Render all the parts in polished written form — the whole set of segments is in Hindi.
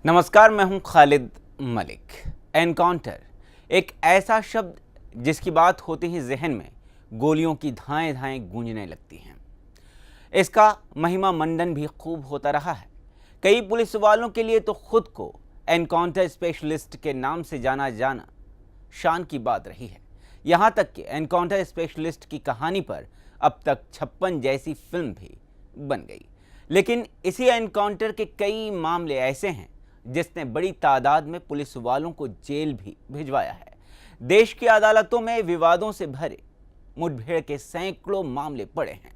नमस्कार, मैं हूं खालिद मलिक। एनकाउंटर एक ऐसा शब्द जिसकी बात होते ही जहन में गोलियों की धाएं धाएं गूंजने लगती हैं। इसका महिमा मंडन भी खूब होता रहा है। कई पुलिस वालों के लिए तो खुद को एनकाउंटर स्पेशलिस्ट के नाम से जाना शान की बात रही है। यहाँ तक कि एनकाउंटर स्पेशलिस्ट की कहानी पर अब तक 56 जैसी फिल्म भी बन गई। लेकिन इसी एनकाउंटर के कई मामले ऐसे हैं जिसने बड़ी तादाद में पुलिस वालों को जेल भी भिजवाया है। देश की अदालतों में विवादों से भरे मुठभेड़ के सैकड़ों मामले पड़े हैं।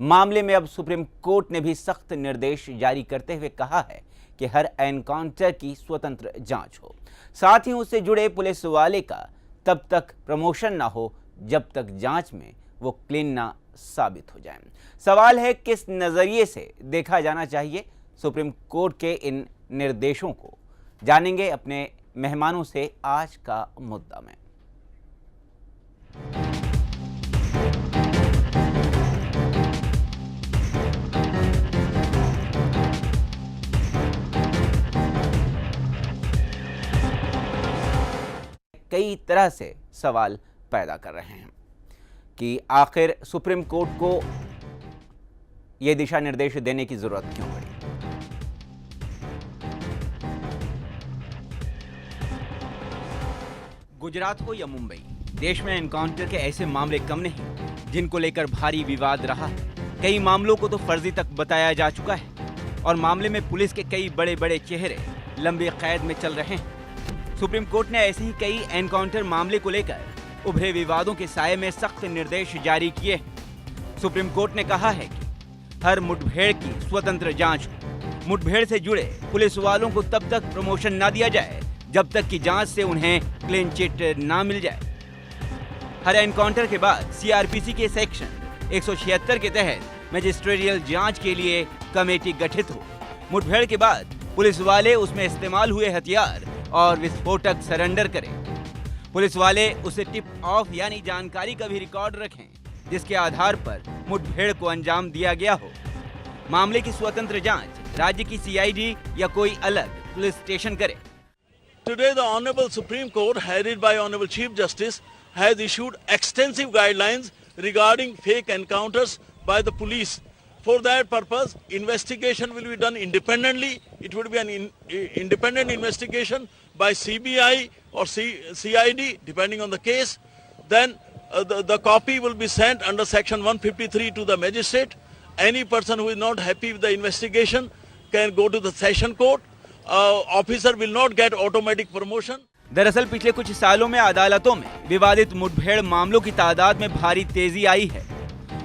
मामले में अब सुप्रीम कोर्ट ने भी सख्त निर्देश जारी करते हुए कहा है कि हर एनकाउंटर की स्वतंत्र जांच हो, साथ ही उससे जुड़े पुलिस वाले का तब तक प्रमोशन ना हो जब तक जांच में वो क्लीन ना साबित हो जाए। सवाल है किस नजरिए से देखा जाना चाहिए सुप्रीम कोर्ट के इन निर्देशों को। जानेंगे अपने मेहमानों से आज का मुद्दा में। कई तरह से सवाल पैदा कर रहे हैं कि आखिर सुप्रीम कोर्ट को यह दिशा निर्देश देने की जरूरत क्यों पड़ी। गुजरात हो या मुंबई, देश में एनकाउंटर के ऐसे मामले कम नहीं जिनको लेकर भारी विवाद रहा है। कई मामलों को तो फर्जी तक बताया जा चुका है और मामले में पुलिस के कई बड़े बड़े चेहरे लंबी कैद में चल रहे हैं। सुप्रीम कोर्ट ने ऐसे ही कई एनकाउंटर मामले को लेकर उभरे विवादों के साये में सख्त निर्देश जारी किए। सुप्रीम कोर्ट ने कहा है कि हर मुठभेड़ की स्वतंत्र जांच हो। मुठभेड़ से जुड़े पुलिस वालों को तब तक प्रमोशन ना दिया जाए जब तक कि जांच से उन्हें क्लीन चिट ना मिल जाए। हर एनकाउंटर के बाद सीआरपीसी के सेक्शन 176 के तहत मजिस्ट्रियल जांच के लिए कमेटी गठित हो। मुठभेड़ के बाद पुलिस वाले उसमें इस्तेमाल हुए हथियार और विस्फोटक सरेंडर करें। पुलिस वाले उसे टिप ऑफ यानी जानकारी का भी रिकॉर्ड रखें जिसके आधार पर मुठभेड़ को अंजाम दिया गया हो। मामले की स्वतंत्र जांच राज्य की सीआईडी या कोई अलग पुलिस स्टेशन करे। Today the Honorable Supreme Court, headed by Honorable Chief Justice, has issued extensive guidelines regarding fake encounters by the police. For that purpose, investigation will be done independently. It would be an independent investigation by CBI or CID, depending on the case. Then the copy will be sent under Section 153 to the magistrate. Any person who is not happy with the investigation can go to the session court. Officer will not get automatic promotion. दरअसल पिछले कुछ सालों में अदालतों में विवादित मुठभेड़ मामलों की तादाद में भारी तेजी आई है।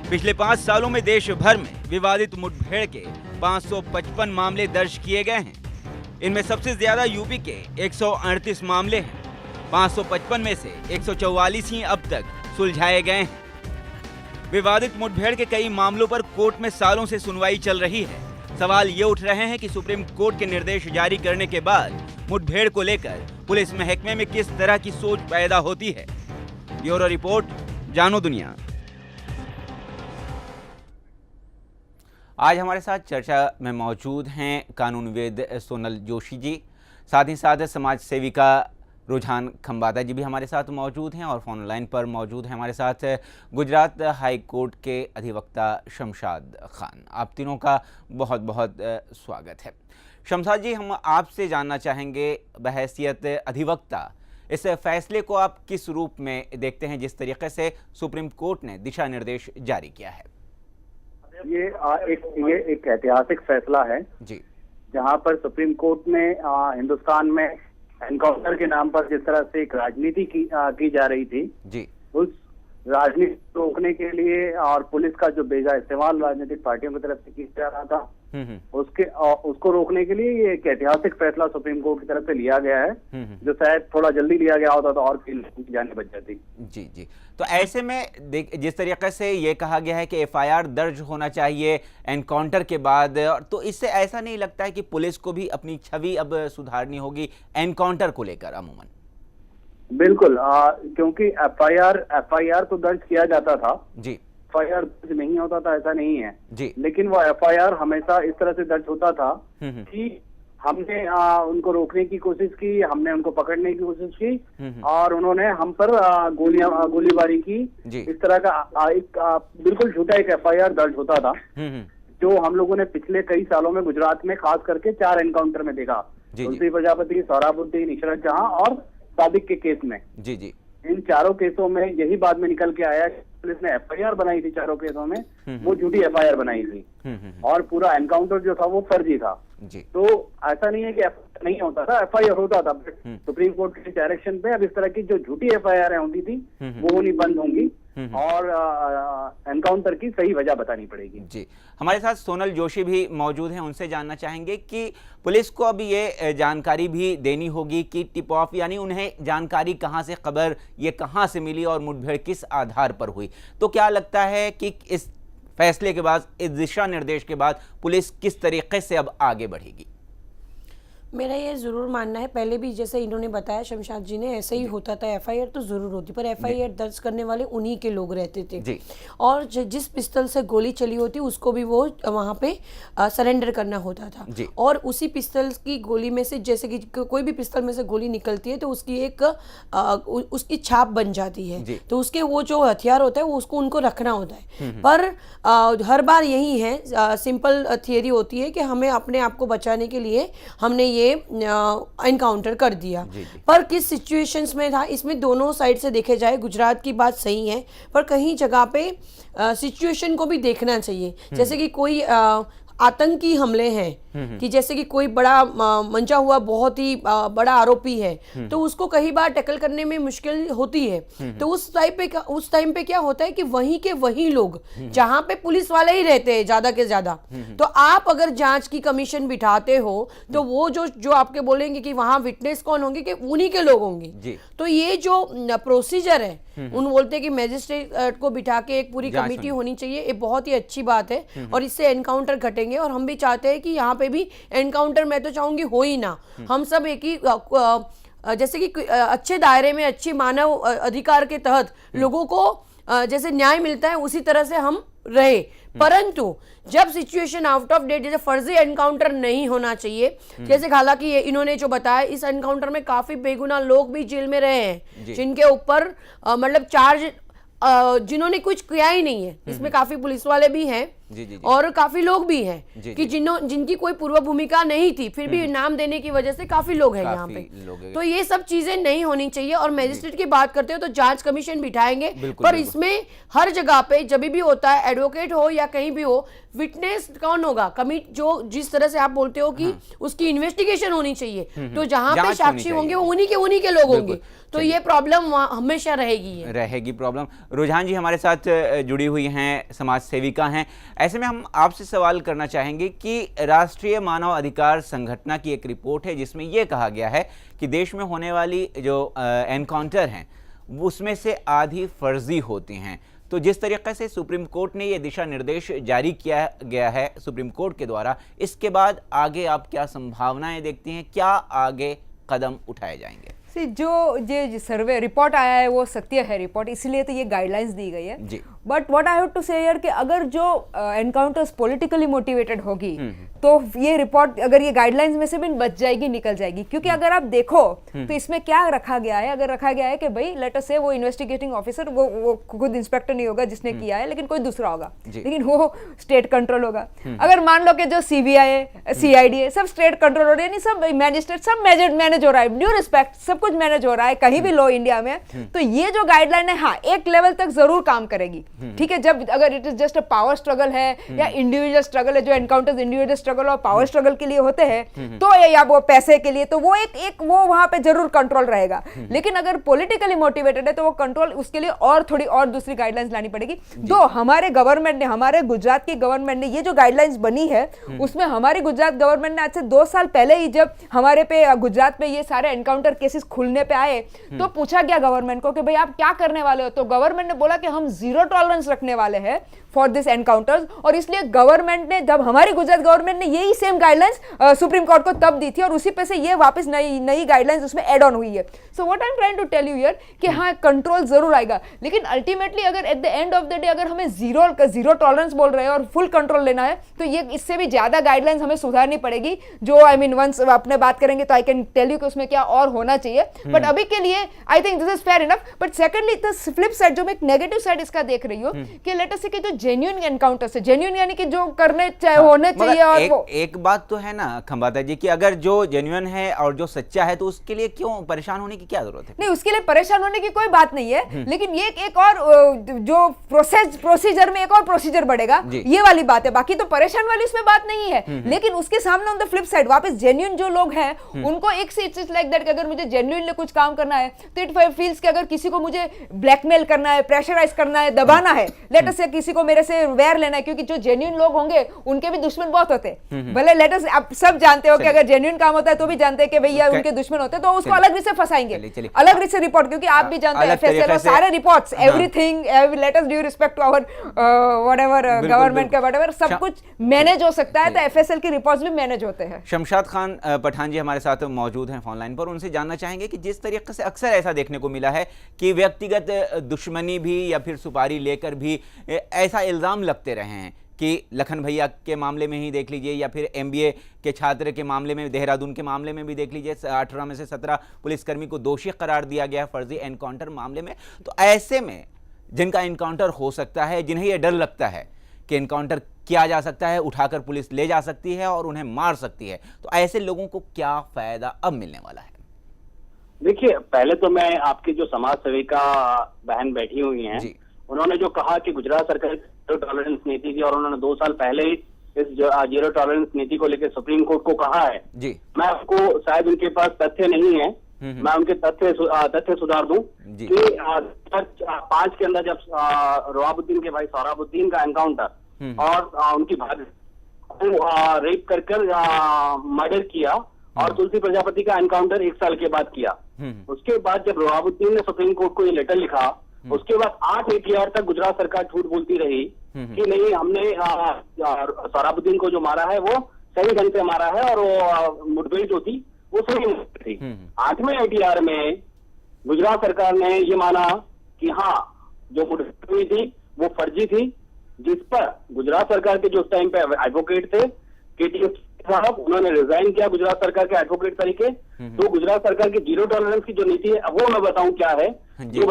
पिछले 5 सालों में देश भर में विवादित मुठभेड़ के 555 मामले दर्ज किए गए हैं। इनमें सबसे ज्यादा यूपी के 138 मामले हैं। 555 में से 144 ही अब तक सुलझाए गए हैं। विवादित मुठभेड़ के कई मामलों पर कोर्ट में सालों से सुनवाई चल रही है। सवाल ये उठ रहे हैं कि सुप्रीम कोर्ट के निर्देश जारी करने के बाद मुठभेड़ को लेकर पुलिस महकमे में किस तरह की सोच पैदा होती है। ब्यूरो रिपोर्ट, जानो दुनिया। आज हमारे साथ चर्चा में मौजूद हैं कानूनविद सोनल जोशी जी, साथ ही साथ समाज सेविका रुझान खंबाता जी भी हमारे साथ मौजूद हैं और फोन लाइन पर मौजूद हैं हमारे साथ गुजरात हाई कोर्ट के अधिवक्ता शमशाद खान। आप तीनों का बहुत बहुत स्वागत है। शमशाद जी, हम आपसे जानना चाहेंगे बहैसियत अधिवक्ता, इस फैसले को आप किस रूप में देखते हैं जिस तरीके से सुप्रीम कोर्ट ने दिशा निर्देश जारी किया है। ये एक ऐतिहासिक फैसला है जी, जहां पर सुप्रीम कोर्ट ने हिंदुस्तान में एनकाउंटर के नाम पर जिस तरह से एक राजनीति की जा रही थी जी, उस राजनीति को रोकने के लिए और पुलिस का जो बेजा इस्तेमाल राजनीतिक पार्टियों की तरफ से किया जा रहा था उसको रोकने के लिए ये एक ऐतिहासिक फैसला सुप्रीम कोर्ट की तरफ से लिया गया है, जो शायद थोड़ा जल्दी लिया गया होता तो और की जाने बच जाती। जी जी, तो ऐसे में जिस तरीके से ये कहा गया है कि एफआईआर दर्ज होना चाहिए एनकाउंटर के बाद, तो इससे ऐसा नहीं लगता है कि पुलिस को भी अपनी छवि अब सुधारनी होगी एनकाउंटर को लेकर अमूमन? बिल्कुल, क्योंकि एफआईआर तो दर्ज किया जाता था जी, एफआईआर दर्ज नहीं होता था ऐसा नहीं है जी, लेकिन वो एफआईआर हमेशा इस तरह से दर्ज होता था कि हमने उनको रोकने की कोशिश की, हमने उनको पकड़ने की कोशिश की और उन्होंने हम पर गोलीबारी की। इस तरह का एक बिल्कुल झूठा एक FIR दर्ज होता था जो हम लोगों ने पिछले कई सालों में गुजरात में खास करके 4 एनकाउंटर में देखा, तुलसी प्रजापति, सोहराबुद्दीन, इशरत जहां और सादिक के केस में। जी इन चारों केसों में यही बाद में निकल के आया, पुलिस ने FIR बनाई थी चारों केसों में, वो झूठी FIR बनाई थी और पूरा एनकाउंटर जो था वो फर्जी था। तो ऐसा नहीं है कि FIR नहीं होता था, FIR होता था, सुप्रीम कोर्ट के डायरेक्शन पे अब इस तरह की जो झूठी FIR होती थी वो होनी बंद होंगी और एनकाउंटर की सही वजह बतानी पड़ेगी। जी, हमारे साथ सोनल जोशी भी मौजूद हैं, उनसे जानना चाहेंगे कि पुलिस को अब ये जानकारी भी देनी होगी कि टिप ऑफ यानी उन्हें जानकारी कहां से, खबर ये कहां से मिली और मुठभेड़ किस आधार पर हुई। तो क्या लगता है कि इस फैसले के बाद, इस दिशा निर्देश के बाद पुलिस किस तरीके से अब आगे बढ़ेगी? मेरा ये ज़रूर मानना है, पहले भी जैसे इन्होंने बताया शमशाद जी ने, ऐसे ही होता था, FIR तो ज़रूर होती, पर FIR दर्ज करने वाले उन्हीं के लोग रहते थे और जिस पिस्तल से गोली चली होती उसको भी वो वहाँ पे सरेंडर करना होता था और उसी पिस्तल की गोली में से, जैसे कि कोई भी पिस्तल में से गोली निकलती है तो उसकी एक उसकी छाप बन जाती है, तो उसके वो जो हथियार होता है वो उसको उनको रखना होता है। पर हर बार यही है, सिंपल थियरी होती है कि हमें अपने आप को बचाने के लिए हमने ये एनकाउंटर कर दिया। पर किस सिचुएशंस में था, इसमें दोनों साइड से देखे जाए, गुजरात की बात सही है पर कहीं जगह पे सिचुएशन को भी देखना चाहिए। जैसे कि कोई आतंकी हमले हैं कि जैसे कि कोई बड़ा मंचा हुआ बहुत ही बड़ा आरोपी है तो उसको कई बार टैकल करने में मुश्किल होती है, तो उस टाइम पे क्या होता है कि वहीं के वही लोग जहां पे पुलिस वाले ही रहते हैं ज्यादा के ज्यादा, तो आप अगर जांच की कमीशन बिठाते हो तो वो जो आपके बोलेंगे कि वहां विटनेस कौन होंगे, कि उन्हीं के लोग होंगे। तो ये जो प्रोसीजर है, उन बोलते हैं कि मैजिस्ट्रेट को बिठा के एक पूरी कमेटी होनी चाहिए, ये बहुत ही अच्छी बात है और इससे एनकाउंटर घटेंगे और हम भी चाहते हैं कि यहाँ पे भी एनकाउंटर मैं तो चाहूंगी हो ही ना, हम सब एक ही जैसे कि अच्छे दायरे में, अच्छी मानव अधिकार के तहत लोगों को जैसे न्याय मिलता है उसी तरह से हम रहे। परंतु जब सिचुएशन आउट ऑफ डेट, जैसे फर्जी एनकाउंटर नहीं होना चाहिए, जैसे हालांकि इन्होंने जो बताया इस एनकाउंटर में काफी बेगुनाह लोग भी जेल में रहे हैं जिनके ऊपर मतलब चार्ज जिन्होंने कुछ किया ही नहीं है, इसमें काफी पुलिस वाले भी हैं और काफी लोग भी हैं कि जिनकी कोई पूर्व भूमिका नहीं थी, फिर भी नाम देने की वजह से काफी लोग हैं यहाँ पे। तो ये सब चीजें नहीं होनी चाहिए और मैजिस्ट्रेट की बात करते हो तो जांच कमीशन बिठाएंगे, पर इसमें हर जगह पे जब भी होता है, एडवोकेट हो या कहीं भी हो, विटनेस कौन होगा, कमिट जो जिस तरह से आप बोलते हो कि उसकी इन्वेस्टिगेशन होनी चाहिए, तो जहां पे साक्षी होंगे वो उन्हीं के लोग होंगे, तो ये प्रॉब्लम हमेशा रहेगी प्रॉब्लम। रुझान जी हमारे साथ जुड़ी हुई हैं, समाज सेविका हैं, ऐसे में हम आपसे सवाल करना चाहेंगे कि राष्ट्रीय मानव अधिकार संगठन की एक रिपोर्ट है जिसमें यह कहा गया है कि देश में होने वाली जो एनकाउंटर हैं उसमें से आधी फर्जी होती हैं। तो जिस तरीके से सुप्रीम कोर्ट ने ये दिशा निर्देश जारी किया गया है सुप्रीम कोर्ट के द्वारा, इसके बाद आगे आप क्या संभावनाएं देखती हैं, क्या आगे कदम उठाए जाएंगे? जो ये सर्वे रिपोर्ट आया है वो सत्य है रिपोर्ट, इसलिए तो ये गाइडलाइंस दी गई है। But what I have to say here कि अगर जो एनकाउंटर्स पॉलिटिकली मोटिवेटेड होगी तो ये रिपोर्ट, अगर ये गाइडलाइंस में से भी बच जाएगी, निकल जाएगी, क्योंकि अगर आप देखो तो इसमें क्या रखा गया है, अगर रखा गया है कि भाई लेट अस से वो इन्वेस्टिगेटिंग ऑफिसर वो खुद इंस्पेक्टर नहीं होगा जिसने किया है, लेकिन कोई दूसरा होगा, लेकिन वो स्टेट कंट्रोल होगा। अगर मान लो कि जो CBI है, CID है, सब स्टेट कंट्रोल हो रही है, सब मैजिस्ट्रेट सब मैनेज हो रहा है, ड्यू रिस्पेक्ट सब कुछ मैनेज हो रहा है, कहीं भी लो इंडिया में, तो ये जो गाइडलाइन है हाँ एक लेवल तक जरूर काम करेगी, ठीक है। जब अगर it is just a power struggle है या इंडिविजुअल स्ट्रगल है, जो एनकाउंटर्स इंडिविजुअल स्ट्रगल और पावर स्ट्रगल के लिए होते हैं तो या वो पैसे के लिए, तो वो एक वो वहां पे जरूर कंट्रोल रहेगा। लेकिन अगर पॉलिटिकली मोटिवेटेड है तो वो कंट्रोल, उसके लिए और थोड़ी और दूसरी गाइडलाइंस लानी पड़ेगी। जो हमारे गवर्नमेंट ने, हमारे गुजरात की गवर्नमेंट ने ये जो गाइडलाइंस बनी है उसमें हमारी गुजरात गवर्नमेंट ने आज से 2 साल पहले ही, जब हमारे पे गुजरात में ये सारे एनकाउंटर केसेस खुलने पे आए तो पूछा गया गवर्नमेंट को कि भाई आप क्या करने वाले हो, तो गवर्नमेंट ने बोला कि हम 0 टॉलरेंस रखने वाले हैं फॉर दिस एनकाउंटर्स, और इसलिए गवर्नमेंट ने, जब हमारी गुजरात गवर्नमेंट ने यही सेम गाइडलाइंस सुप्रीम कोर्ट को तब दी थी और उसी पे से ये वापस नई गाइडलाइंस उसमें एड ऑन हुई है। So what I am trying to tell you here कि हाँ कंट्रोल जरूर आएगा, लेकिन अल्टीमेटली अगर at the end of the day अगर हमें जीरो टॉलरेंस बोल रहे हैं और फुल कंट्रोल लेना है तो ये इससे भी ज्यादा गाइडलाइंस हमें सुधारनी पड़ेगी, जो आई मीन वंस अपने बात करेंगे तो आई कैन टेल यू कि उसमें क्या और होना चाहिए, बट अभी के लिए I think this is fair enough. But secondly the flip side, जो मैं एक नेगेटिव साइड इसका देख रही हूँ कि लेट अस से कि जो जेन्युइन एनकाउंटर से, जेन्युइन यानी कि जो करने होने चाहिए, और वो एक बात तो है ना खंबाता जी कि अगर जो जेन्युइन है और जो सच्चा है तो उसके लिए क्यों परेशान होने की क्या जरूरत है? नहीं, उसके लिए परेशान होने की कोई बात नहीं है, लेकिन ये एक और जो प्रोसीजर में एक और प्रोसीजर बढ़ेगा, ये वाली बात है। बाकी तो परेशान वाली उसमें बात नहीं है, लेकिन उसके सामने ऑन द फ्लिप साइड वापस जेन्युइन जो लोग हैं उनको एक से इट्स लाइक दैट कि अगर मुझे जेन्युइनली कुछ काम करना है तो इट फील्स कि अगर किसी को मुझे ब्लैकमेल करना है, प्रेशराइज करना है, दबाना है, लेट अस से किसी को मेरे से वैर लेना है, क्योंकि जो जेन्युइन लोग होंगे उनके भी दुश्मन बहुत होते हैं। भले लेट अस, आप सब जानते हो कि अगर जेन्युइन काम होता है तो भी जानते हैं कि भैया उनके दुश्मन होते हैं, तो उसको अलग से फंसाएंगे, अलग से रिपोर्ट, क्योंकि आप भी जानते हैं एफएसएल और सारे reports, everything, let us due respect to our whatever government का व्हाटएवर, सब कुछ मैनेज हो सकता है, तो एफएसएल की रिपोर्ट्स भी मैनेज होते हैं। शमशाद खान पठान जी हमारे साथ मौजूद हैं फोन लाइन पर, उनसे जानना चाहेंगे कि जिस तरीके से अक्सर ऐसा देखने को मिला है कि व्यक्तिगत दुश्मनी भी या फिर सुपारी लेकर भी ऐसा इल्जाम लगते रहे हैं कि लखन भैया के मामले में ही देख लीजिए या फिर एमबीए के छात्र के मामले में, देहरादून के मामले में भी देख लीजिए, 18 में से 17 पुलिसकर्मी को दोषी करार दिया गया फर्जी एनकाउंटर मामले में। तो ऐसे में जिनका एनकाउंटर हो सकता है, जिन्हें यह डर लगता है कि एनकाउंटर किया जा सकता है, उठाकर पुलिस ले जा सकती है और उन्हें मार सकती है, तो ऐसे लोगों को क्या फायदा अब मिलने वाला है? देखिए, पहले तो मैं आपकी जो समाज सेविका बहन बैठी हुई हैं, उन्होंने जो कहा कि गुजरात सरकार जीरो टॉलरेंस नीति थी और उन्होंने 2 साल पहले ही इस जीरो टॉलरेंस नीति को लेकर सुप्रीम कोर्ट को कहा है जी। मैं आपको, शायद उनके पास तथ्य नहीं है, मैं उनके तथ्य सुधार दूं कि 5 के अंदर जब रवाबुद्दीन के भाई सोहराबुद्दीन का एनकाउंटर और उनकी भाभी रेप कर मर्डर किया और तुलसी प्रजापति का एनकाउंटर 1 साल के बाद किया। उसके बाद जब रवाबुद्दीन ने सुप्रीम कोर्ट को ये लेटर लिखा, उसके बाद 8 ATR तक गुजरात सरकार झूठ बोलती रही कि नहीं, हमने सोहराबुद्दीन को जो मारा है वो सही ढंग से मारा है और वो मुठभेड़ जो थी वो सही थी। 8वें ATR में गुजरात सरकार ने ये माना कि हाँ, जो मुठभेड़ हुई थी वो फर्जी थी, जिस पर गुजरात सरकार के जो उस टाइम पे एडवोकेट थे KTF साहब, उन्होंने रिजाइन किया गुजरात सरकार के एडवोकेट तरीके। तो गुजरात सरकार की जीरो टॉलरेंस की जो नीति है, वो मैं बताऊं क्या है, जो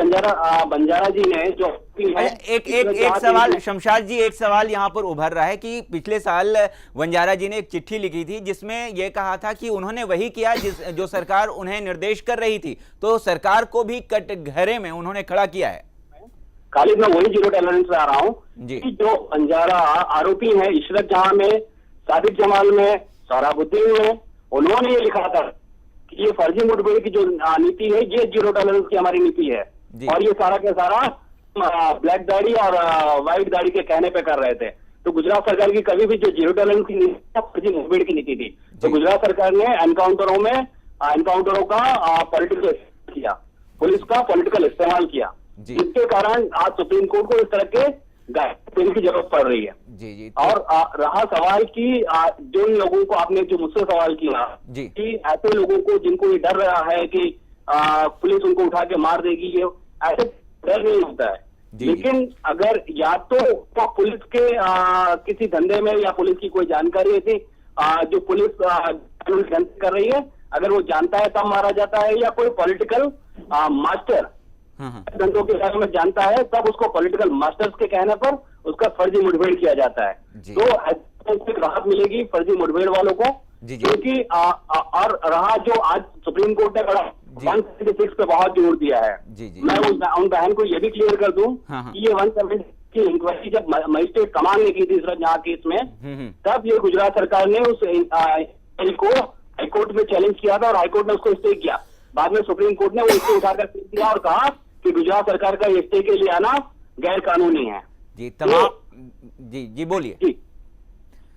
बंजारा जी ने जो एक सवाल शमशाद जी, एक सवाल यहाँ पर उभर रहा है कि पिछले साल बंजारा जी ने एक चिट्ठी लिखी थी जिसमें यह कहा था कि उन्होंने वही किया जो सरकार उन्हें निर्देश कर रही थी, तो सरकार को भी कटघरे में उन्होंने खड़ा किया है। खाली मैं वही जीरो टॉलरेंस पे आ रहा हूँ कि जो बंजारा आरोपी है, इशरत जहां में, सादिक जमाल में, सोहराबुद्दीन में, उन्होंने ये लिखा था कि ये फर्जी मुठभेड़ की जो नीति है ये जीरो टॉलरेंस की हमारी नीति है, और ये सारा के सारा ब्लैक दाढ़ी और व्हाइट दाढ़ी के कहने पे कर रहे थे। तो गुजरात सरकार की कभी भी जो जीरो टॉलरेंस की नीति फर्जी मुठभेड़ की नीति थी। तो गुजरात सरकार ने एनकाउंटरों का पॉलिटिकल किया, पुलिस का पॉलिटिकल इस्तेमाल किया, जिसके कारण आज सुप्रीम कोर्ट को इस तरह के गाइडलाइन की जरूरत पड़ रही है। जी। और रहा सवाल कि जो लोगों को आपने जो मुझसे सवाल किया कि ऐसे लोगों को जिनको ये डर रहा है कि पुलिस उनको उठा के मार देगी, ये ऐसे डर नहीं होता है। लेकिन अगर या तो पुलिस के किसी धंधे में या पुलिस की कोई जानकारी ऐसी जो पुलिस कर रही है, अगर वो जानता है तब मारा जाता है, या कोई पॉलिटिकल मास्टर धंधों के बारे में जानता है तब उसको पॉलिटिकल मास्टर्स के कहने पर उसका फर्जी मुठभेड़ किया जाता है। तो ऐसे राहत मिलेगी फर्जी मुठभेड़ वालों को, क्योंकि और रहा जो आज सुप्रीम कोर्ट ने बड़ा 176 पे बहुत जोर दिया है। मैं उन बहन को ये भी क्लियर कर दूं कि ये 176 की इंक्वायरी जब मजिस्ट्रेट कमान ने की थी इस केस में, तब ये गुजरात सरकार ने उस को हाईकोर्ट में चैलेंज किया था और हाईकोर्ट ने उसको स्टे किया। बाद में सुप्रीम कोर्ट ने वो स्टे उठाकर दिया और कहा कि गुजरात सरकार का ये स्टे के लिए आना गैर कानूनी है। जी बोलिए। जी,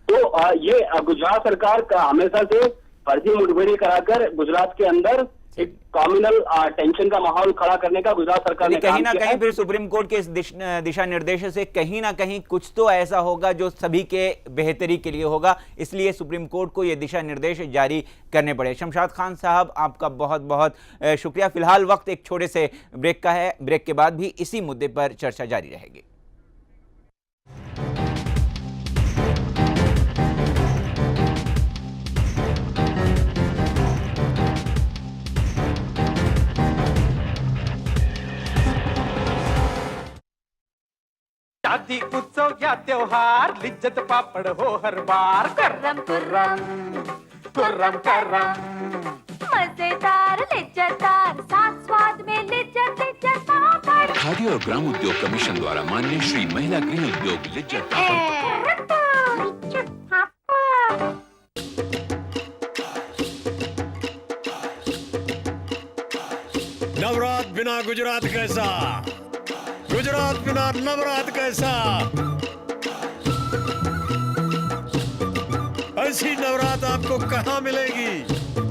तो ये गुजरात सरकार का हमेशा से फर्जी मुठभेड़ी कराकर गुजरात के अंदर एक कम्युनल टेंशन का माहौल खड़ा करने का गुजरात सरकार ने कहीं ना कहीं फिर सुप्रीम कोर्ट के इस दिशा निर्देश से कहीं ना कहीं कुछ तो ऐसा होगा जो सभी के बेहतरी के लिए होगा, इसलिए सुप्रीम कोर्ट को ये दिशा निर्देश जारी करने पड़े। शमशाद खान साहब, आपका बहुत बहुत शुक्रिया। फिलहाल वक्त एक छोटे से ब्रेक का है, ब्रेक के बाद भी इसी मुद्दे पर चर्चा जारी रहेगी। शादी उत्सव या त्योहार लिज्जत पापड़ हो हर बार। कर्रम कर्रम कुर्रम करम मजेदार लिज्जतदार साथ स्वाद में लिज्जत लिज्जत पापड़। खादी और ग्राम उद्योग कमीशन द्वारा मान्य श्री महिला गृह उद्योग लिज्जत पापड़। लिज्जत पापड़। नवरात बिना गुजरात कैसा, गुजरात बिना नवरात कैसा। ऐसी नवरात आपको कहां मिलेगी?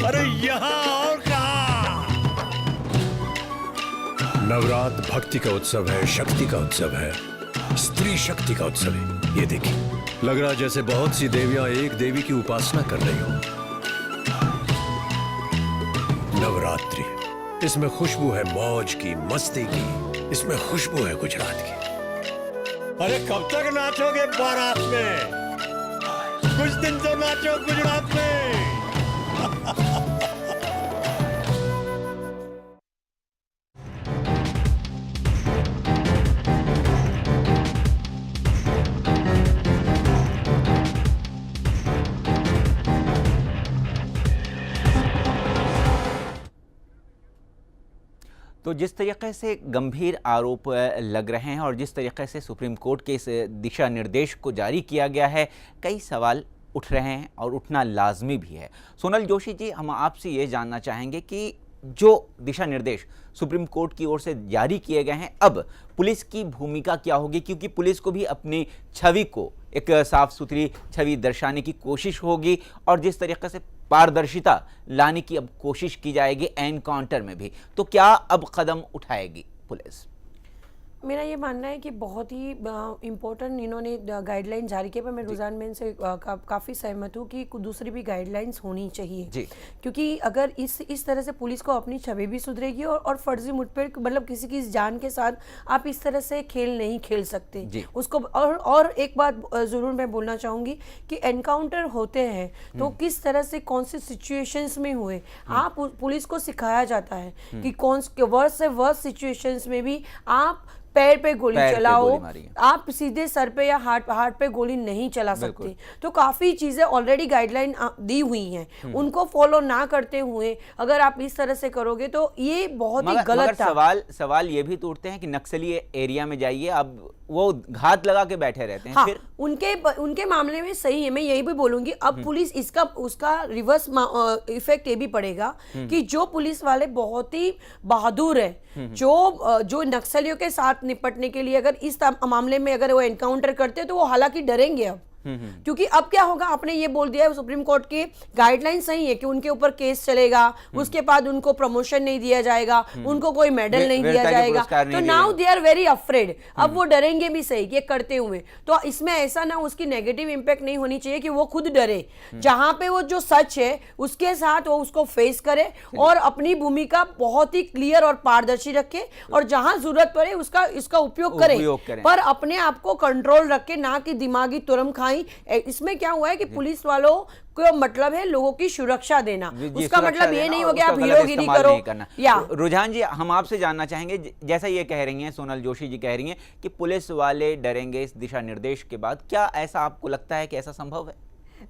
अरे यहाँ और कहां। नवरात भक्ति का उत्सव है, शक्ति का उत्सव है, स्त्री शक्ति का उत्सव है। ये देखिए, लग रहा जैसे बहुत सी देवियां एक देवी की उपासना कर रही हो। नवरात्रि, इसमें खुशबू है मौज की, मस्ती की, इसमें खुशबू है गुजरात की। अरे कब तक नाचोगे बारात में? कुछ दिन तो नाचो गुजरात में। तो जिस तरीके से गंभीर आरोप लग रहे हैं और जिस तरीके से सुप्रीम कोर्ट के इस दिशा निर्देश को जारी किया गया है, कई सवाल उठ रहे हैं और उठना लाजमी भी है। सोनल जोशी जी, हम आपसे ये जानना चाहेंगे कि जो दिशा निर्देश सुप्रीम कोर्ट की ओर से जारी किए गए हैं, अब पुलिस की भूमिका क्या होगी? क्योंकि पुलिस को भी अपनी छवि को एक साफ सुथरी छवि दर्शाने की कोशिश होगी और जिस तरीके से पारदर्शिता लाने की अब कोशिश की जाएगी एनकाउंटर में भी, तो क्या अब कदम उठाएगी पुलिस? मेरा ये मानना है कि बहुत ही इम्पोर्टेंट इन्होंने गाइडलाइन जारी किया, पर मैं रुझान में इनसे काफ़ी सहमत हूँ कि दूसरी भी गाइडलाइंस होनी चाहिए जी। क्योंकि अगर इस तरह से पुलिस को अपनी छवि भी सुधरेगी और फर्जी मुठभेड़, मतलब किसी की जान के साथ आप इस तरह से खेल नहीं खेल सकते उसको। और एक बात ज़रूर मैं बोलना चाहूँगी कि एनकाउंटर होते हैं तो किस तरह से कौन से सिचुएशंस में हुए, आप पुलिस को सिखाया जाता है कि कौन वर्स्ट से वर्स्ट सिचुएशंस में भी आप पैर पे गोली चलाओ, आप सीधे सर पे या हार्ट पे गोली नहीं चला सकते। तो काफ़ी चीज़ें ऑलरेडी गाइडलाइन दी हुई हैं, उनको फॉलो ना करते हुए अगर आप इस तरह से करोगे तो ये बहुत ही गलत था। सवाल ये भी तो उठते हैं कि नक्सली एरिया में जाइए, अब वो घात लगा के बैठे रहते हैं। हाँ, फिर उनके मामले में सही है, मैं यही भी बोलूंगी। अब पुलिस उसका रिवर्स इफेक्ट ये भी पड़ेगा कि जो पुलिस वाले बहुत ही बहादुर है, जो नक्सलियों के साथ निपटने के लिए अगर इस मामले में अगर वो एनकाउंटर करते तो वो हालांकि डरेंगे अब, क्योंकि अब क्या होगा, आपने ये बोल दिया है सुप्रीम कोर्ट की गाइडलाइन सही है कि उनके ऊपर केस चलेगा, उसके बाद उनको प्रमोशन नहीं दिया जाएगा, उनको कोई मेडल नहीं दिया जाएगा, तो now they are very afraid. अब वो डरेंगे भी सही ये करते हुए। तो इसमें ऐसा ना उसकी नेगेटिव इंपैक्ट नहीं होनी चाहिए कि वो खुद डरे, जहां पे वो जो सच है उसके साथ वो उसको फेस करे और अपनी भूमिका बहुत ही क्लियर और पारदर्शी रखे और जहां जरूरत पड़े इसका उपयोग करे, पर अपने आप को कंट्रोल रखे, ना कि दिमागी तुरम खाई। इसमें क्या हुआ है कि पुलिस वालों को मतलब है लोगों की सुरक्षा देना, उसका मतलब ये नहीं हो गया आप हीरोगिरी करो। या रुझान जी, हम आपसे जानना चाहेंगे, जैसा ये कह रही हैं सोनल जोशी जी कह रही हैं कि पुलिस वाले डरेंगे इस दिशा निर्देश के बाद, क्या ऐसा आपको लगता है कि ऐसा संभव है?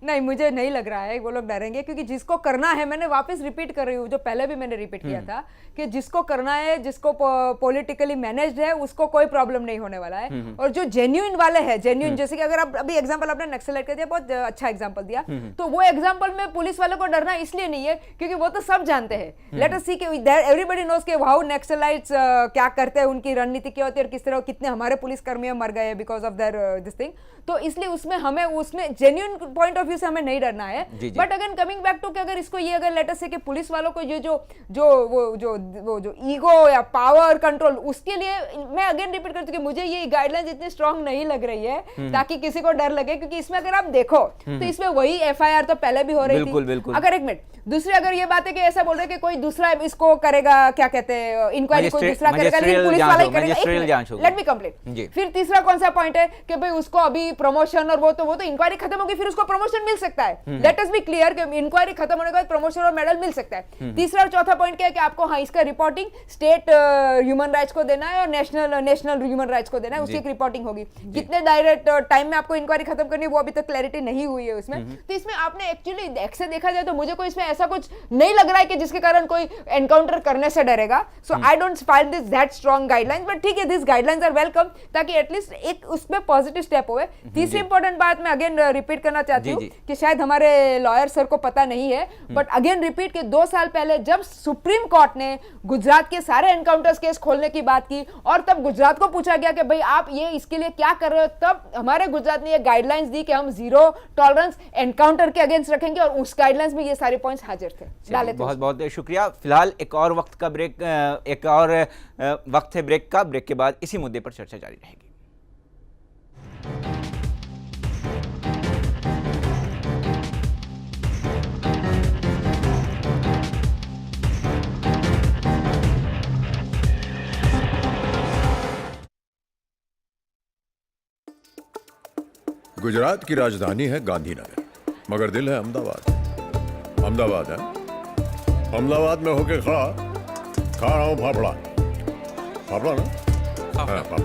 नहीं, मुझे नहीं लग रहा है वो लोग डरेंगे, क्योंकि जिसको करना है, मैंने वापस रिपीट कर रही हूँ जो पहले भी मैंने रिपीट किया था कि जिसको करना है, जिसको पॉलिटिकली मैनेज्ड है, उसको कोई प्रॉब्लम नहीं होने वाला है। और जो जेन्युइन वाले हैं, जेन्युइन जैसे कि अगर आप अभी एग्जांपल आपने नक्सलाइट का दिया, बहुत अच्छा एग्जांपल दिया, तो वो एग्जांपल में पुलिस वाले को डरना इसलिए नहीं है क्योंकि वो तो सब जानते हैं। लेट अस सी कि एवरीबॉडी नोज के हाउ नक्सलाइट्स क्या करते हैं, उनकी रणनीति क्या होती है और किस तरह कितने हमारे पुलिसकर्मी मर गए because of their this thing. तो इसलिए उसमें हमें उसमें जेन्युइन पॉइंट ऑफ व्यू से हमें नहीं डरना है। But again coming back to कि अगर इसको ये अगर लेटर से कि पुलिस वालों को जो ईगो या पावर कंट्रोल, उसके लिए मैं अगेन रिपीट करती हूँ कि मुझे ये गाइडलाइंस इतनी स्ट्रांग नहीं लग रही है ताकि किसी को डर लगे, क्योंकि इसमें अगर आप देखो तो इसमें वही एफआईआर तो पहले भी हो रही थी। अगर एक मिनट दूसरी अगर ये बात है कि ऐसा बोल रहे कि कोई दूसरा इसको करेगा, क्या कहते हैं, इंक्वायरी कोई दूसरा करेगा, लेकिन पुलिस वाला ही करेगा। Let me complete. फिर तीसरा कौन सा पॉइंट है कि भाई उसको अभी प्रमोशन और वो तो इंक्वायरी खत्म होगी, फिर उसको प्रमोशन मिल सकता है। लेट अस बी क्लियर कि इंक्वायरी खत्म होने के बाद प्रमोशन और मेडल मिल सकता है। तीसरा और चौथा पॉइंट क्या है कि आपको हाँ इसका रिपोर्टिंग स्टेट ह्यूमन राइट्स को देना है और नेशनल ह्यूमन राइट्स को देना है, उसकी एक रिपोर्टिंग होगी। कितने डायरेक्ट टाइम में आपको इंक्वायरी खत्म करनी है वो अभी तक क्लैरिटी नहीं हुई है उसमें। तो इसमें आपने एक्चुअली ऐसे देखा जाए तो मुझे कोई इसमें ऐसा कुछ नहीं लग रहा है कि जिसके कारण कोई एनकाउंटर करने से डरेगा। So I don't find this that strong guidelines, but ठीक है, दिस गाइडलाइंस आर वेलकम, ताकि एटलीस्ट एक उसमें पॉजिटिव स्टेप होवे। तीसरी इंपॉर्टेंट बात मैं अगेन रिपीट करना चाहती हूँ कि शायद हमारे लॉयर सर को पता नहीं है, बट अगेन रिपीट कि 2 साल पहले जब सुप्रीम कोर्ट ने गुजरात के सारे एनकाउंटर्स केस खोलने की बात की और तब गुजरात को पूछा गया कि भाई आप ये इसके लिए क्या कर रहे हो, तब हमारे गुजरात ने ये गाइडलाइंस दी कि हम 0 टॉलरेंस एनकाउंटर के अगेंस्ट रखेंगे, और उस गाइडलाइंस में ये सारे पॉइंट्स हाजिर थे। बहुत बहुत शुक्रिया। फिलहाल एक और वक्त का ब्रेक, एक और वक्त है ब्रेक का। ब्रेक के बाद इसी मुद्दे पर चर्चा जारी रहेगी। गुजरात की राजधानी है गांधीनगर, मगर दिल है अहमदाबाद। अहमदाबाद है, अहमदाबाद में होके खा रहा हूं फाफड़ा ना, हाँ fafda.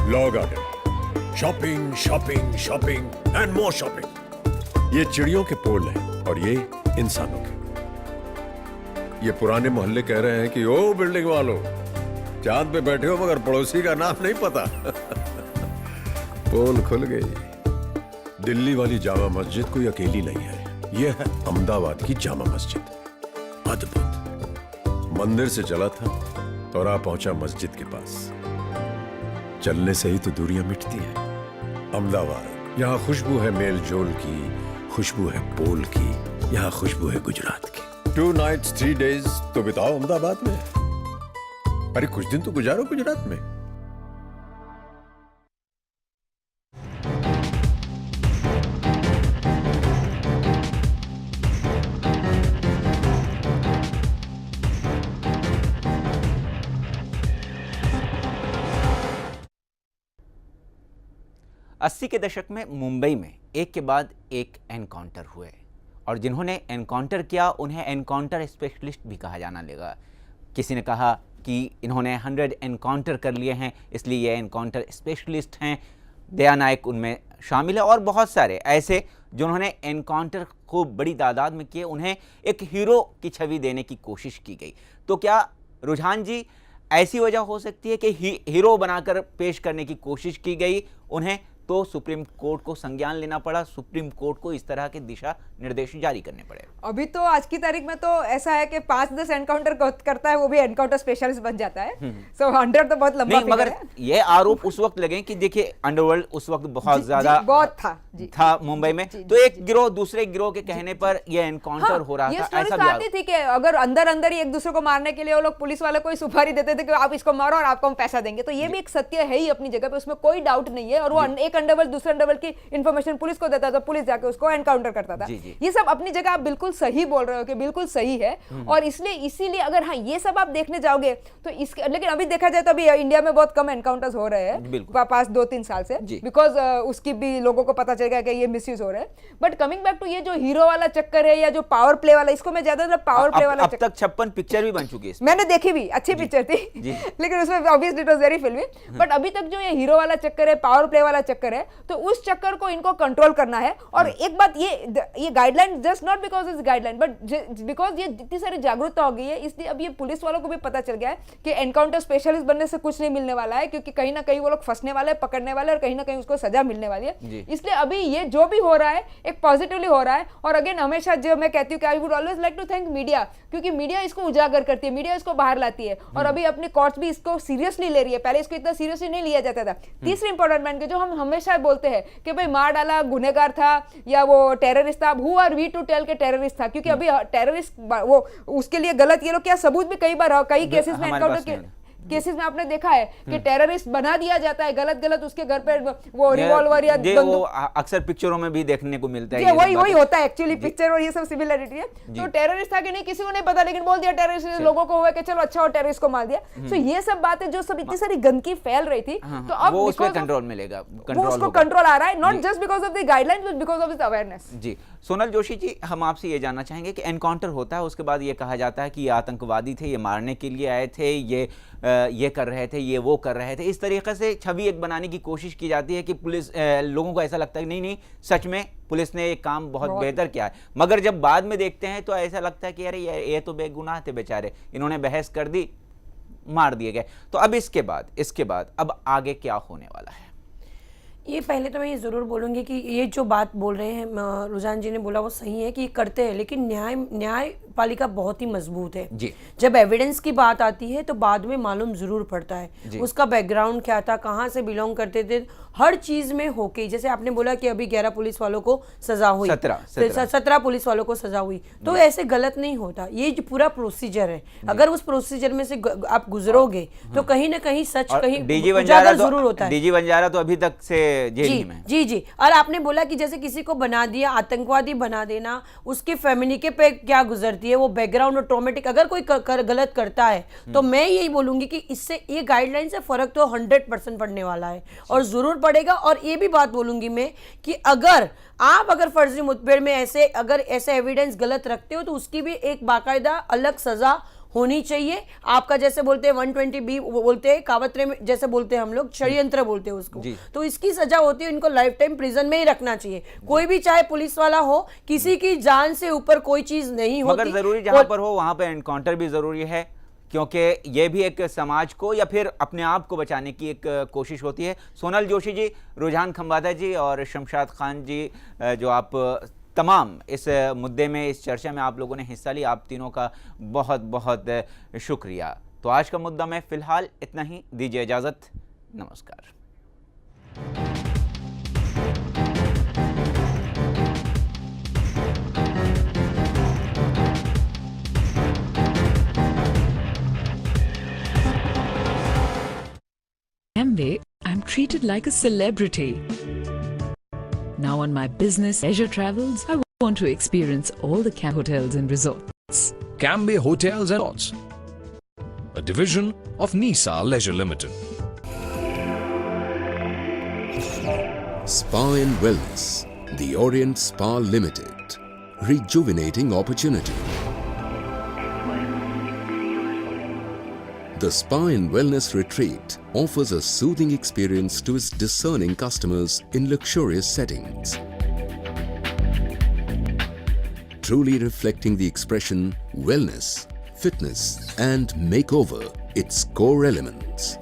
Law garden, shopping shopping shopping and more shopping. ये चिड़ियों के पोल हैं और ये इंसानों के। ये पुराने मोहल्ले कह रहे हैं कि ओ बिल्डिंग वालों, चांद पे बैठे हो मगर पड़ोसी का नाम नहीं पता। पोल खुल गई। दिल्ली वाली जामा मस्जिद कोई अकेली नहीं है, यह है अहमदाबाद की जामा मस्जिद। अद्भुत। मंदिर से चला था और आ पहुंचा मस्जिद के पास। चलने से ही तो दूरियां मिटती है। अहमदाबाद, यहाँ खुशबू है मेल जोल की, खुशबू है पोल की, यहाँ खुशबू है गुजरात की। 2 nights 3 days तो बिताओ अहमदाबाद में। अरे कुछ दिन तो गुजारो गुजरात में। अस्सी के दशक में मुंबई में एक के बाद एक एनकाउंटर हुए और जिन्होंने एनकाउंटर किया उन्हें एनकाउंटर स्पेशलिस्ट भी कहा जाना लगा। किसी ने कहा कि इन्होंने 100 एनकाउंटर कर लिए हैं इसलिए ये एनकाउंटर स्पेशलिस्ट हैं। दया नायक उनमें शामिल है और बहुत सारे ऐसे जिन्होंने एनकाउंटर खूब बड़ी तादाद में किए, उन्हें एक हीरो की छवि देने की कोशिश की गई। तो क्या रुझान जी ऐसी वजह हो सकती है कि हीरो बनाकर पेश करने की कोशिश की गई उन्हें, तो सुप्रीम कोर्ट को संज्ञान लेना पड़ा, सुप्रीम कोर्ट को इस तरह के दिशा निर्देश जारी करने पड़े? अभी तो आज की तारीख में तो ऐसा है कि 5-10 एनकाउंटर करता है वो भी एनकाउंटर स्पेशलिस्ट बन जाता है। सो 100 तो बहुत लंबा नहीं, मगर ये आरोप उस वक्त लगे कि देखिए अंडरवर्ल्ड उस वक्त बहुत ज्यादा बहुत था मुंबई में, तो एक गिरोह दूसरे गिरोह के कहने पर ये एनकाउंटर हो रहा था। ऐसा भी आती थी कि अगर अंदर ही एक दूसरे को मारने के लिए वो लोग पुलिस वाले को सुपारी देते थे कि आप इसको मारो और आपको हम पैसा देंगे। तो ये भी एक सत्य है ही अपनी जगह पे, उसमें कोई डाउट नहीं है। और वो एक अंडरवर्ल्ड दूसरे अंडरवर्ल्ड की इंफॉर्मेशन पुलिस को देता था, पुलिस जाके उसको एनकाउंटर करता था। ये सब अपनी जगह आप बिल्कुल सही बोल रहे हो कि बिल्कुल सही है। और इसीलिए अगर हाँ ये सब आप देखने जाओगे तो इसके, लेकिन अभी देखा जाए तो अभी इंडिया में बहुत कम एनकाउंटर्स हो रहे हैं पास 2-3 साल से, बिकॉज उसकी भी लोगों को पता चल गया कि ये मिसयूज हो रहा है। बट कमिंग बैक टू ये जो हीरो वाला चक्कर है या जो पावर प्ले वाला, इसको मैं ज्यादा पावर प्ले वाला, अब तक 56 पिक्चर भी बन चुकी है, मैंने देखी भी, अच्छी पिक्चर थी लेकिन उसमें ऑब्वियसली इट वाज वेरी फिल्मी। बट अभी तक जो ये हीरो वाला चक्कर है, पावर प्ले वाला चक्कर है, तो उस चक्कर को इनको कंट्रोल करना है। और एक बात, ये guideline just not because is guideline but because ये जितनी सारी जागरूकता हो गई है, इसलिए अब ये पुलिस वालों को भी पता चल गया है कि एनकाउंटर स्पेशलिस्ट बनने से कुछ नहीं मिलने वाला है, क्योंकि कहीं ना कहीं वो लोग फंसने वाले, पकड़ने वाले और कहीं ना कहीं उसको सजा मिलने वाली है। इसलिए अभी ये जो भी हो रहा है एक पॉजिटिवली हो रहा है। और अगेन हमेशा जो मैं कहती हूँ कि I would always like to thank media, क्योंकि मीडिया इसको उजागर करती है, मीडिया इसको बाहर लाती है और अभी अपनी कोर्ट्स भी इसको सीरियसली ले रही है। पहले इसको इतना सीरियसली नहीं लिया जाता था। तीसरी इंपॉर्टेंट पॉइंट जो हम हमेशा बोलते हैं कि भाई मार डाला गुनहगार था या वो टेररिस्ट था, who are we to tell के टेररिस्ट था, क्योंकि अभी टेररिस्ट वो उसके लिए गलत ये लोग क्या सबूत भी कई बार कई केसेस में एनकाउंटर केसेस में आपने देखा है कि टेररिस्ट बना दिया जाता है गलत उसके घर पे वो रिवॉल्वर या वो अक्सर पिक्चरों में भी देखने को मिलता है, वही होता है एक्चुअली पिक्चर और ये सब सिमिलरिटी है। तो टेररिस्ट था कि नहीं किसी को नहीं पता, लेकिन बोल दिया टेररिस्ट, लोगों को हुआ कि चलो अच्छा हो टेररिस्ट को मार दिया। तो ये सब बातें जो सब इतनी सारी गंदगी फैल रही थी, तो अब वो उसमें कंट्रोल मिलेगा, वो उसको कंट्रोल आ रहा है, not just because of the guidelines but because of this awareness. जी सोनल जोशी जी, हम आपसे ये जानना चाहेंगे कि एनकाउंटर होता है, उसके बाद ये कहा जाता है कि ये आतंकवादी थे, ये मारने के लिए आए थे, ये कर रहे थे, ये वो कर रहे थे, इस तरीके से छवि एक बनाने की कोशिश की जाती है कि पुलिस लोगों को ऐसा लगता है कि नहीं सच में पुलिस ने एक काम बहुत बेहतर किया है, मगर जब बाद में देखते हैं तो ऐसा लगता है कि अरे ये तो बेगुनाह थे बेचारे, इन्होंने बहस कर दी, मार दिए गए। तो अब इसके बाद अब आगे क्या होने वाला है? ये पहले तो मैं ये ज़रूर बोलूँगी कि ये जो बात बोल रहे हैं रुझान जी ने बोला वो सही है कि करते हैं, लेकिन न्यायपालिका बहुत ही मजबूत है जी। जब एविडेंस की बात आती है तो बाद में मालूम ज़रूर पड़ता है उसका बैकग्राउंड क्या था, कहाँ से बिलोंग करते थे, हर चीज़ में होके, जैसे आपने बोला कि अभी 11 पुलिस वालों को सजा हुई, 17 पुलिस वालों को सजा हुई, तो ऐसे गलत नहीं होता, ये जो पूरा प्रोसीजर है, अगर उस प्रोसीजर में से आप गुजरोगे तो कहीं ना कहीं सच कहीं उजागर जरूर होता है। डीजी बंजारा तो अभी तक से जी, जी। और आपने बोला कि जैसे किसी को बना दिया आतंकवादी बना देना, उसके फैमिली के पे क्या गुजरती है वो बैकग्राउंड और ट्रॉमेटिक, अगर कोई गलत करता है तो मैं यही बोलूंगी कि इससे ये गाइडलाइन से फर्क तो 100% पड़ने वाला है और जरूर पड़ेगा। और ये भी बात बोलूंगी मैं कि अगर फर्जी मुठभेड़ में ऐसे एविडेंस गलत रखते हो तो उसकी भी एक बाकायदा अलग सजा होनी चाहिए। आपका जैसे बोलते हैं 120B बोलते हैं, कावतरे में जैसे बोलते हैं हम लोग, षड्यंत्र बोलते हैं उसको, तो इसकी सजा होती है, इनको लाइफ टाइम प्रिजन में ही रखना चाहिए। कोई भी चाहे पुलिस वाला हो, किसी की जान से ऊपर कोई चीज नहीं होती, मगर जरूरी जहां पर हो वहां पर एनकाउंटर भी जरूरी है, क्योंकि ये भी एक समाज को या फिर अपने आप को बचाने की एक कोशिश होती है। सोनल जोशी जी, रुझान खंबाता जी और शमशाद खान जी, जो आप तमाम इस मुद्दे में, इस चर्चा में आप लोगों ने हिस्सा लिया, आप तीनों का बहुत बहुत शुक्रिया। तो आज का मुद्दा में फिलहाल इतना ही, दीजिए इजाज़त, नमस्कार। Amway, I'm treated like a celebrity. Now on my business leisure travels, I want to experience all the Cambay hotels and resorts. Cambay Hotels and Resorts, a division of Nisa Leisure Limited. Spa and Wellness, the Orient Spa Limited, rejuvenating opportunity. The Spa and Wellness Retreat offers a soothing experience to its discerning customers in luxurious settings. Truly reflecting the expression wellness, fitness and makeover, its core elements.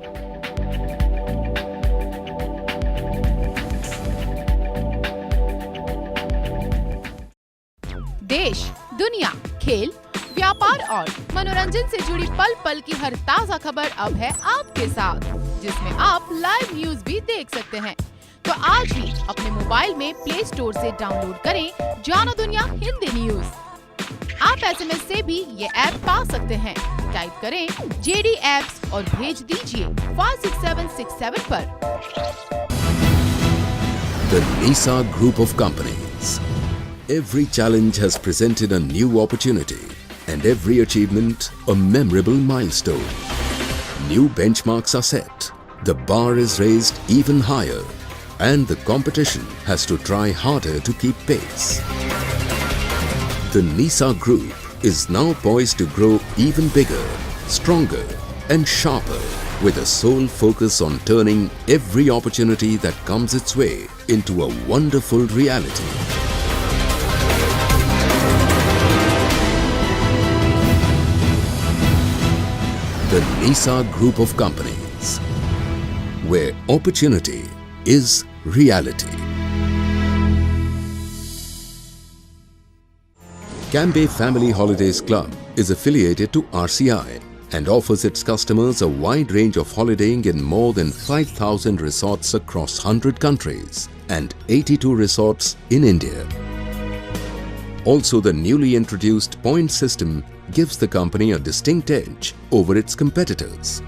देश, दुनिया, खेल, व्यापार और मनोरंजन से जुड़ी पल पल की हर ताज़ा खबर अब है आपके साथ, जिसमें आप लाइव न्यूज भी देख सकते हैं। तो आज ही अपने मोबाइल में प्ले स्टोर से डाउनलोड करें जानो दुनिया हिंदी न्यूज। आप SMS से भी ये ऐप पा सकते हैं। टाइप करें JD Apps और भेज दीजिए 56767 पर। The Nisa Group of Companies. Every challenge has presented a new opportunity, and every achievement a memorable milestone. New benchmarks are set, the bar is raised even higher, and the competition has to try harder to keep pace. The Nisa Group is now poised to grow even bigger, stronger and sharper, with a sole focus on turning every opportunity that comes its way into a wonderful reality. The Nisa Group of Companies, where opportunity is reality. Cambay Family Holidays Club is affiliated to RCI, and offers its customers a wide range of holidaying in more than 5,000 resorts across 100 countries and 82 resorts in India. Also, the newly introduced point system gives the company a distinct edge over its competitors.